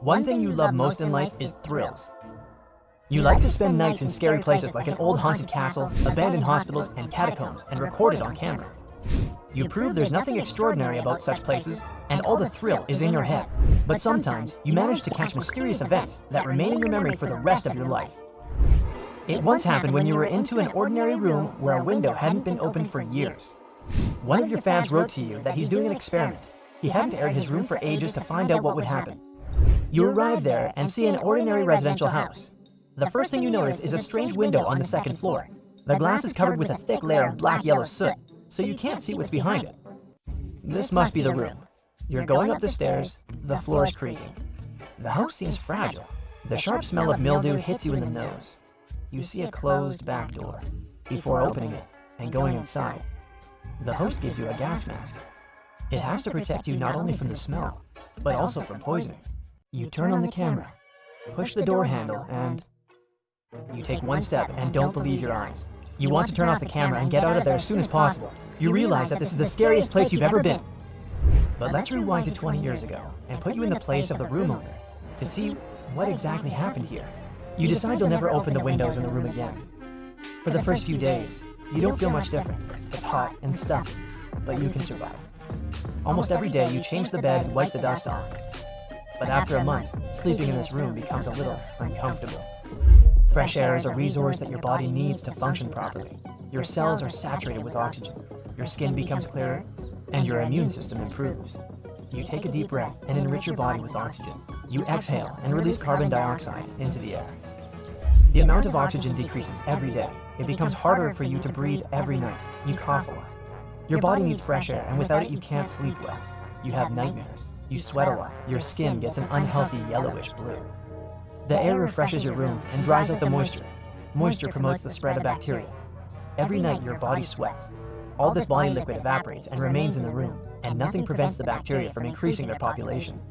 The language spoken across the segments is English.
One thing you love most in life is thrills. You like to spend nights in scary places like an old haunted castle, abandoned hospitals, and catacombs, and record it on camera. You prove there's nothing extraordinary about such places, and all the thrill is in your head. But sometimes, you manage to catch mysterious events that remain in your memory for the rest of your life. It once happened when you were into an ordinary room where a window hadn't been opened for years. One of your fans wrote to you that he's doing an experiment. He hadn't aired his room for ages to find out what would happen. You arrive there and see an ordinary residential house. The first thing you notice is a strange window on the second floor. The glass is covered with a thick layer of black-yellow soot, so you can't see what's behind it. This must be the room. You're going up the stairs, the floor is creaking. The house seems fragile. The sharp smell of mildew hits you in the nose. You see a closed back door. Before opening it and going inside, the host gives you a gas mask. It has to protect you not only from the smell, but also from poisoning. You turn on the camera, push the door handle, and you take one step and don't believe your eyes. You want to turn off the camera and get out of there as soon as possible. You realize that this is the scariest place you've ever been. But let's rewind to 20 years ago and put you in the place of the room owner to see what exactly happened here. You decide you'll never open the windows in the room again. For the first few days, you don't feel much different. It's hot and stuffy, but you can survive. Almost every day you change the bed and wipe the dust off. But after a month, sleeping in this room becomes a little uncomfortable. Fresh air is a resource that your body needs to function properly. Your cells are saturated with oxygen, your skin becomes clearer, and your immune system improves. You take a deep breath and enrich your body with oxygen. You exhale and release carbon dioxide into the air. The amount of oxygen decreases every day. It becomes harder for you to breathe every night. You cough a lot. Your body needs fresh air, and without it you can't sleep well. You have nightmares. You sweat a lot. Your skin gets an unhealthy yellowish blue. The air refreshes your room and dries out the moisture. Moisture promotes the spread of bacteria. Every night your body sweats. All this body liquid evaporates and remains in the room, and nothing prevents the bacteria from increasing their population.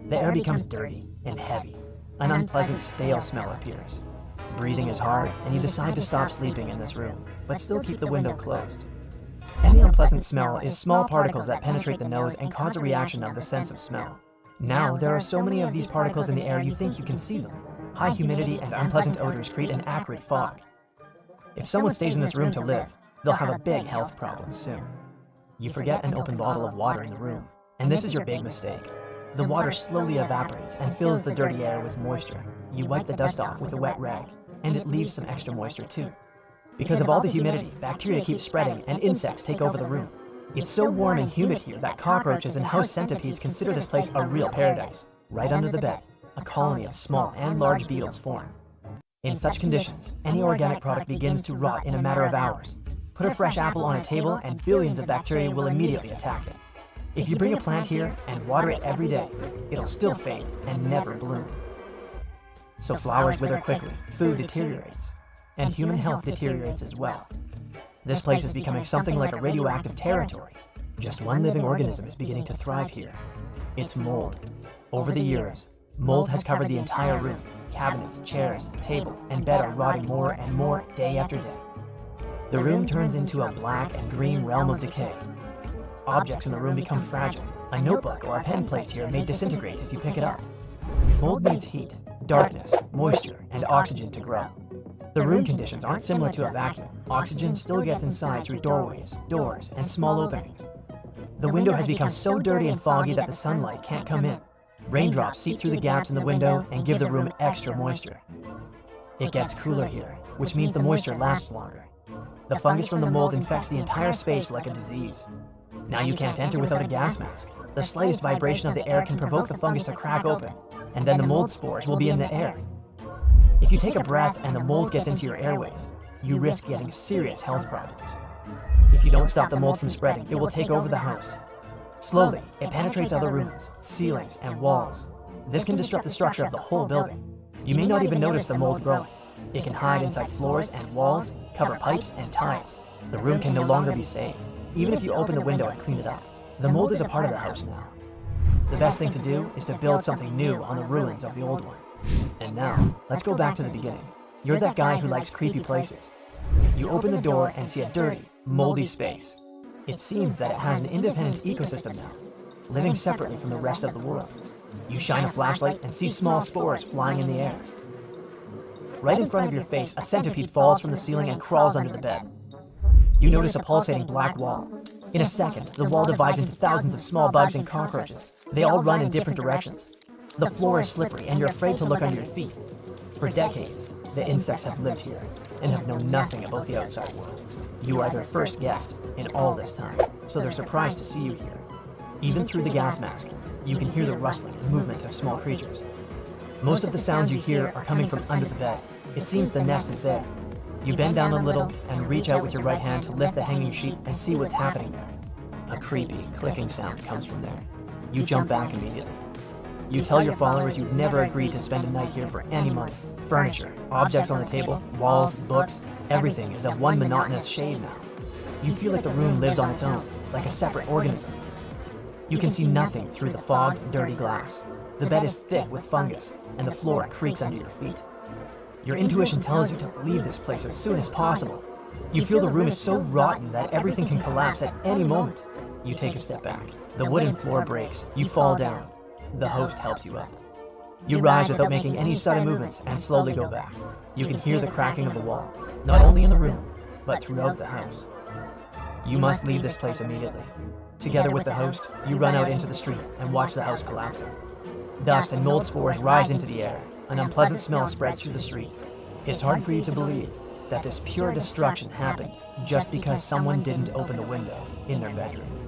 The air becomes dirty and heavy. An unpleasant, stale smell appears. Breathing is hard, and you decide to stop sleeping in this room, but still keep the window closed. Any unpleasant smell is small particles that penetrate the nose and cause a reaction of the sense of smell. Now, there are so many of these particles in the air you think you can see them. High humidity and unpleasant odors create an acrid fog. If someone stays in this room to live, they'll have a big health problem soon. You forget an open bottle of water in the room, and this is your big mistake. The water slowly evaporates and fills the dirty air with moisture. You wipe the dust off with a wet rag, and it leaves some extra moisture too. Because of all the humidity, bacteria keep spreading and insects take over the room. It's so warm and humid here that cockroaches and house centipedes consider this place a real paradise. Right under the bed, a colony of small and large beetles form. In such conditions, any organic product begins to rot in a matter of hours. Put a fresh apple on a table and billions of bacteria will immediately attack it. If you bring a plant here and water it every day, it'll still fade and never bloom. So flowers wither quickly, food deteriorates, and human health deteriorates as well. This place is becoming something like a radioactive territory. Just one living organism is beginning to thrive here. It's mold. Over the years, mold has covered the entire room. Cabinets, chairs, table, and bed are rotting more and more day after day. The room turns into a black and green realm of decay. Objects in the room become fragile. A notebook or a pen placed here may disintegrate if you pick it up. Mold needs heat, darkness, moisture, and oxygen to grow. The room conditions aren't similar to a vacuum. Oxygen still gets inside through doorways, doors, and small openings. The window has become so dirty and foggy that the sunlight can't come in. Raindrops seep through the gaps in the window and give the room extra moisture. It gets cooler here, which means the moisture lasts longer. The fungus from the mold infects the entire space like a disease. Now you can't enter without a gas mask. The slightest vibration of the air can provoke the fungus to crack open, and then the mold spores will be in the air. If you take a breath and the mold gets into your airways, you risk getting serious health problems. If you don't stop the mold from spreading, it will take over the house. Slowly, it penetrates other rooms, ceilings, and walls. This can disrupt the structure of the whole building. You may not even notice the mold growing. It can hide inside floors and walls, cover pipes and tiles. The room can no longer be saved, even if you open the window and clean it up. The mold is a part of the house now. The best thing to do is to build something new on the ruins of the old one. And now, let's go back to the beginning. You're that guy who likes creepy places. You open the door and see a dirty, moldy space. It seems that it has an independent ecosystem now, living separately from the rest of the world. You shine a flashlight and see small spores flying in the air. Right in front of your face, a centipede falls from the ceiling and crawls under the bed. You notice a pulsating black wall. In a second, the wall divides into thousands of small bugs and cockroaches. They all run in different directions. The floor is slippery and you're afraid to look under your feet. For decades, the insects have lived here and have known nothing about the outside world. You are their first guest in all this time, so they're surprised to see you here. Even through the gas mask, you can hear the rustling and movement of small creatures. Most of the sounds you hear are coming from under the bed. It seems the nest is there. You bend down a little and reach out with your right hand to lift the hanging sheet and see what's happening there. A creepy, clicking sound comes from there. You jump back immediately. You tell your followers you've never agreed to spend a night here for any money. Furniture, objects on the table, walls, books, everything is of one monotonous shade now. You feel like the room lives on its own, like a separate organism. You can see nothing through the fogged, dirty glass. The bed is thick with fungus, and the floor creaks under your feet. Your intuition tells you to leave this place as soon as possible. You feel the room is so rotten that everything can collapse at any moment. You take a step back. The wooden floor breaks. You fall down. The host helps you up. You rise without making any sudden movements and slowly go back. You can hear the cracking of the wall, not only in the room, but throughout the house. You must leave this place immediately. Together with the host, you run out into the street and watch the house collapsing. Dust and mold spores rise into the air. An unpleasant smell spreads through the street. It's hard for you to believe that this pure destruction happened just because someone didn't open the window in their bedroom.